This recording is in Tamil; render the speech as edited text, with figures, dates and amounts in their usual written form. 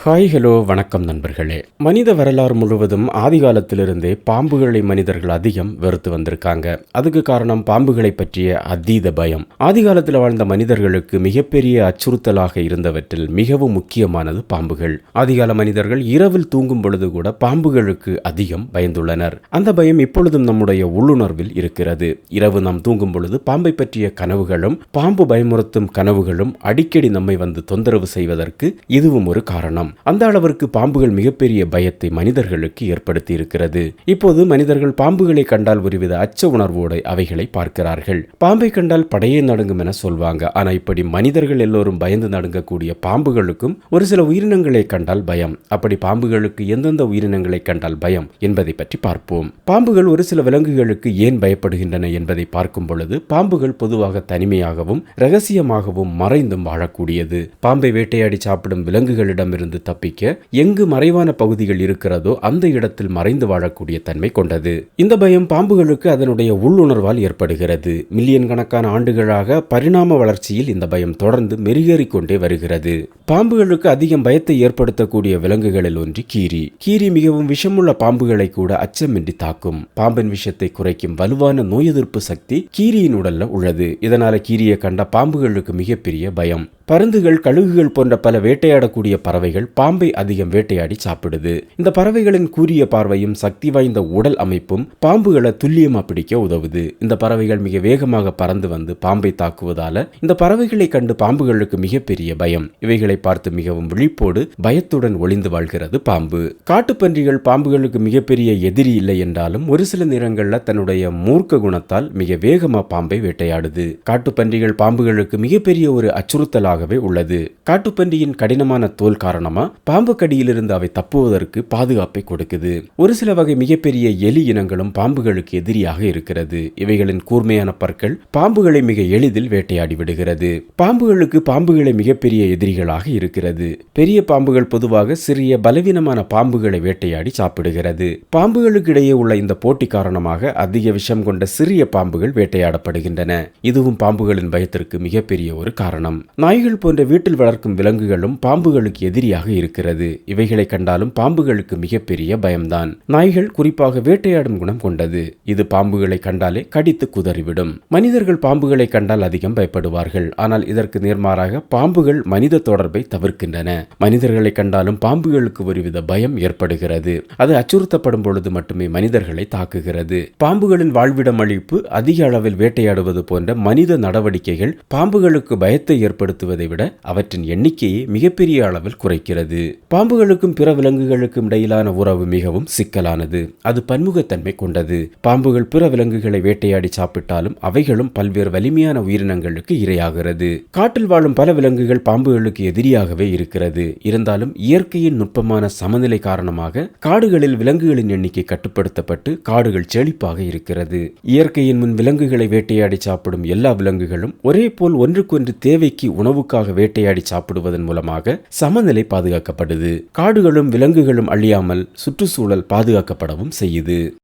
ஹாய் ஹலோ வணக்கம் நண்பர்களே. மனித வரலாறு முழுவதும் ஆதிகாலத்திலிருந்தே பாம்புகளை மனிதர்கள் அதிகம் வெறுத்து வந்திருக்காங்க. அதுக்கு காரணம் பாம்புகளை பற்றிய அதீத பயம். ஆதிகாலத்தில் வாழ்ந்த மனிதர்களுக்கு மிகப்பெரிய அச்சுறுத்தலாக இருந்தவற்றில் மிகவும் முக்கியமானது பாம்புகள். ஆதிகால மனிதர்கள் இரவில் தூங்கும் பொழுது கூட பாம்புகளுக்கு அதிகம் பயந்துள்ளனர். அந்த பயம் இப்பொழுதும் நம்முடைய உள்ளுணர்வில் இருக்கிறது. இரவு நாம் தூங்கும் பொழுது பாம்பை பற்றிய கனவுகளும் பாம்பு பயமுறுத்தும் கனவுகளும் அடிக்கடி நம்மை வந்து தொந்தரவு செய்வதற்கு இதுவும் ஒரு காரணம். அந்த அளவிற்கு பாம்புகள் மிகப்பெரிய பயத்தை மனிதர்களுக்கு ஏற்படுத்தி இருக்கிறது. இப்போது மனிதர்கள் பாம்புகளை கண்டால் ஒருவித அச்ச உணர்வோடு அவைகளை பார்க்கிறார்கள். பாம்பை கண்டால் படையே நடுங்கும் என சொல்வாங்க. ஆனா இப்படி மனிதர்கள் எல்லோரும் பயந்து நடுங்கக்கூடிய பாம்புகளுக்கும் ஒரு சில உயிரினங்களை கண்டால் பயம். அப்படி பாம்புகளுக்கு எந்தெந்த உயிரினங்களை கண்டால் பயம் என்பதை பற்றி பார்ப்போம். பாம்புகள் ஒரு சில விலங்குகளுக்கு ஏன் பயப்படுகின்றன என்பதை பார்க்கும் பொழுது பாம்புகள் பொதுவாக தனிமையாகவும் ரகசியமாகவும் மறைந்தும் வாழக்கூடியது. பாம்பை வேட்டையாடி சாப்பிடும் விலங்குகளிடமிருந்து தப்பிக்க எங்கு மறைவான பகுதிகள் இருக்கிறதோ அந்த இடத்தில் மறைந்து வாழக்கூடிய தன்மை கொண்டது. இந்த பயம் பாம்புகளுக்கு அதனுடைய உள்ளுணர்வால் ஏற்படுகிறது. மில்லியன் கணக்கான ஆண்டுகளாக பரிணாம வளர்ச்சியில் இந்த பயம் தொடர்ந்து மெருகேறிக்கொண்டே வருகிறது. பாம்புகளுக்கு அதிகம் பயத்தை ஏற்படுத்தக்கூடிய விலங்குகளில் ஒன்று கீரி. கீரி மிகவும் விஷமுள்ள பாம்புகளை கூட அச்சமின்றி தாக்கும். பாம்பின் விஷத்தை குறைக்கும் வலுவான நோய் எதிர்ப்பு சக்தி கீரியின் உடல்ல உள்ளது. இதனால கீரியை கண்ட பாம்புகளுக்கு மிகப்பெரிய பயம். பருந்துகள், கழுகுகள் போன்ற பல வேட்டையாடக்கூடிய பறவைகள் பாம்பை அதிகம் வேட்டையாடி சாப்பிடுது. இந்த பறவைகளின் கூரிய பார்வையும் சக்தி வாய்ந்த உடல் அமைப்பும் பாம்புகளை துல்லியமா பிடிக்க உதவுது. இந்த பறவைகள் மிக வேகமாக பறந்து வந்து பாம்பை தாக்குவதால இந்த பறவைகளை கண்டு பாம்புகளுக்கு மிகப்பெரிய பயம். இவைகளை பார்த்து மிகவும் விழிப்போடு பயத்துடன் ஒளிந்து வாழ்கிறது பாம்பு. காட்டுப்பன்றிகள் பாம்புகளுக்கு மிகப்பெரிய எதிரி இல்லை என்றாலும் ஒரு சில நேரங்களில் தன்னுடைய மூர்க்க குணத்தால் மிக வேகமா பாம்பை வேட்டையாடுது. காட்டுப்பன்றிகள் பாம்புகளுக்கு மிகப்பெரிய ஒரு அச்சுறுத்தலாக உள்ளது. காட்டுப்பன்றியின் கடினமான தோல் காரணமா பாம்பு கடியிலிருந்து அவை தப்புவதற்கு பாதுகாப்பை கொடுக்குது. ஒரு சில வகை மிகப்பெரிய எலி இனங்களும் பாம்புகளுக்கு எதிரியாக இருக்கிறது. இவைகளின் கூர்மையான பற்கள் பாம்புகளை மிக எளிதில் வேட்டையாடி விடுகிறது. பாம்புகளுக்கு பாம்புகளை மிகப்பெரிய எதிரிகளாக இருக்கிறது. பெரிய பாம்புகள் பொதுவாக சிறிய பலவீனமான பாம்புகளை வேட்டையாடி சாப்பிடுகிறது. பாம்புகளுக்கு இடையே உள்ள இந்த போட்டி காரணமாக அதிக விஷம் கொண்ட சிறிய பாம்புகள் வேட்டையாடப்படுகின்றன. இதுவும் பாம்புகளின் பயத்திற்கு மிகப்பெரிய ஒரு காரணம். நாய்கள் போன்ற வீட்டில் வளர்க்கும் விலங்குகளும் பாம்புகளுக்கு எதிரியாக இருக்கிறது. இவைகளை கண்டாலும் பாம்புகளுக்கு மிகப்பெரிய பயம்தான். நாய்கள் குறிப்பாக வேட்டையாடும் குணம் கொண்டது. இது பாம்புகளை கண்டாலே கடித்து குதறிவிடும். மனிதர்கள் பாம்புகளை கண்டால் அதிகம் பயப்படுவார்கள். ஆனால் இதற்கு நேர்மாறாக பாம்புகள் மனித தொடர்பை தவிர்க்கின்றன. மனிதர்களை கண்டாலும் பாம்புகளுக்கு ஒருவித பயம் ஏற்படுகிறது. அது அச்சுறுத்தப்படும் பொழுது மட்டுமே மனிதர்களை தாக்குகிறது. பாம்புகளின் வாழ்விடம் அழிப்பு, அதிக அளவில் வேட்டையாடுவது போன்ற மனித நடவடிக்கைகள் பாம்புகளுக்கு பயத்தை ஏற்படுத்துவதை விட அவற்றின் எண்ணிக்கையை மிகப்பெரிய அளவில் குறைக்கிறது. பாம்புகளுக்கும் பிற விலங்குகளுக்கும் இடையிலான உறவு மிகவும் சிக்கலானது. அது பன்முகத்தன்மை கொண்டது. பாம்புகள் பிற விலங்குகளை வேட்டையாடி சாப்பிட்டாலும் அவைகளும் பல்வேறு வலிமையான உயிரினங்களுக்கு இரையாகிறது. காட்டில் வாழும் பல விலங்குகள் பாம்புகளுக்கு எதிரியாகவே இருக்கிறது. இருந்தாலும் இயற்கையின் நுட்பமான சமநிலை காரணமாக காடுகளில் விலங்குகளின் எண்ணிக்கை கட்டுப்படுத்தப்பட்டு காடுகள் செழிப்பாக இருக்கிறது. இயற்கையின் முன் விலங்குகளை வேட்டையாடி சாப்பிடும் எல்லா விலங்குகளும் ஒரே போல் ஒன்றுக்கொன்று தேவைக்கு உணவுக்காக வேட்டையாடி சாப்பிடுவதன் மூலமாக சமநிலை பாதுகாக்கப்படுது. காடுகளும் விலங்குகளும் அழியாமல் சுற்றுச்சூழல் பாதுகாக்கப்படவும் செய்யுது.